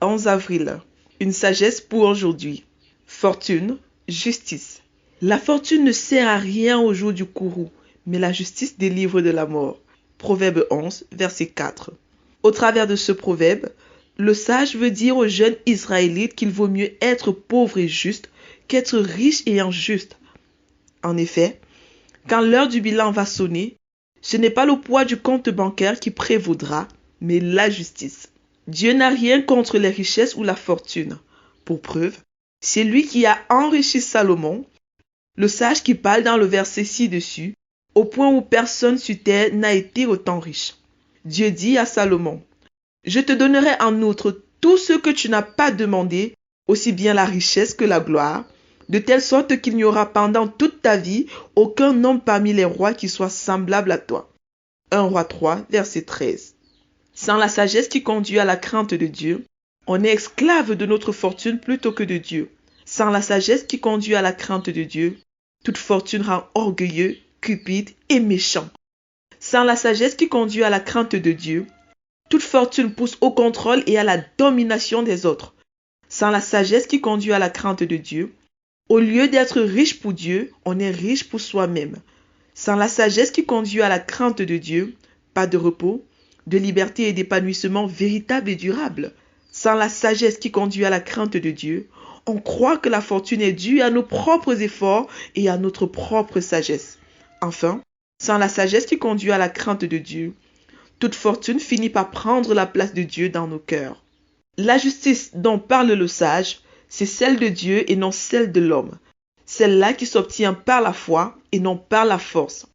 11 avril. Une sagesse pour aujourd'hui. Fortune, justice. La fortune ne sert à rien au jour du courroux, mais la justice délivre de la mort. Proverbe 11, verset 4. Au travers de ce proverbe, le sage veut dire aux jeunes Israélites qu'il vaut mieux être pauvre et juste qu'être riche et injuste. En effet, quand l'heure du bilan va sonner, ce n'est pas le poids du compte bancaire qui prévaudra, mais la justice. Dieu n'a rien contre les richesses ou la fortune. Pour preuve, c'est lui qui a enrichi Salomon, le sage qui parle dans le verset ci-dessus, au point où personne sur terre n'a été autant riche. Dieu dit à Salomon, « Je te donnerai en outre tout ce que tu n'as pas demandé, aussi bien la richesse que la gloire, de telle sorte qu'il n'y aura pendant toute ta vie aucun homme parmi les rois qui soit semblable à toi. » 1 Roi 3, verset 13. Sans la sagesse qui conduit à la crainte de Dieu, on est esclave de notre fortune plutôt que de Dieu. Sans la sagesse qui conduit à la crainte de Dieu, toute fortune rend orgueilleux, cupide et méchant. Sans la sagesse qui conduit à la crainte de Dieu, toute fortune pousse au contrôle et à la domination des autres. Sans la sagesse qui conduit à la crainte de Dieu, au lieu d'être riche pour Dieu, on est riche pour soi-même. Sans la sagesse qui conduit à la crainte de Dieu, pas de repos, de liberté et d'épanouissement véritable et durable. Sans la sagesse qui conduit à la crainte de Dieu, on croit que la fortune est due à nos propres efforts et à notre propre sagesse. Enfin, sans la sagesse qui conduit à la crainte de Dieu, toute fortune finit par prendre la place de Dieu dans nos cœurs. La justice dont parle le sage, c'est celle de Dieu et non celle de l'homme. Celle-là qui s'obtient par la foi et non par la force.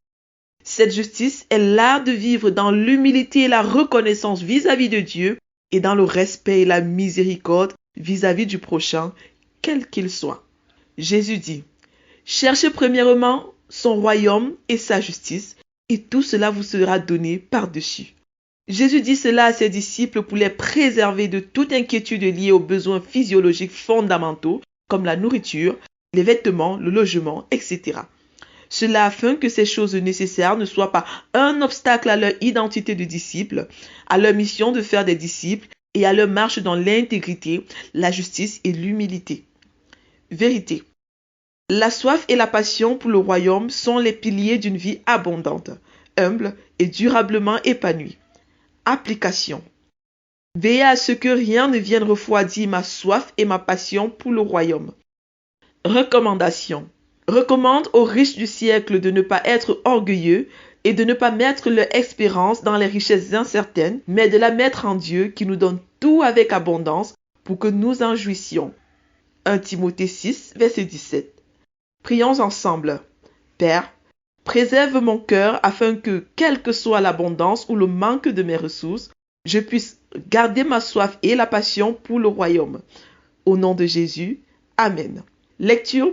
Cette justice est l'art de vivre dans l'humilité et la reconnaissance vis-à-vis de Dieu et dans le respect et la miséricorde vis-à-vis du prochain, quel qu'il soit. Jésus dit, « Cherchez premièrement son royaume et sa justice, et tout cela vous sera donné par-dessus. » Jésus dit cela à ses disciples pour les préserver de toute inquiétude liée aux besoins physiologiques fondamentaux comme la nourriture, les vêtements, le logement, etc. Cela afin que ces choses nécessaires ne soient pas un obstacle à leur identité de disciples, à leur mission de faire des disciples et à leur marche dans l'intégrité, la justice et l'humilité. Vérité. La soif et la passion pour le royaume sont les piliers d'une vie abondante, humble et durablement épanouie. Application. Veillez à ce que rien ne vienne refroidir ma soif et ma passion pour le royaume. Recommandation. Recommande aux riches du siècle de ne pas être orgueilleux et de ne pas mettre leur espérance dans les richesses incertaines, mais de la mettre en Dieu qui nous donne tout avec abondance pour que nous en jouissions. 1 Timothée 6, verset 17. Prions ensemble. Père, préserve mon cœur afin que, quelle que soit l'abondance ou le manque de mes ressources, je puisse garder ma soif et la passion pour le royaume. Au nom de Jésus, Amen. Lecture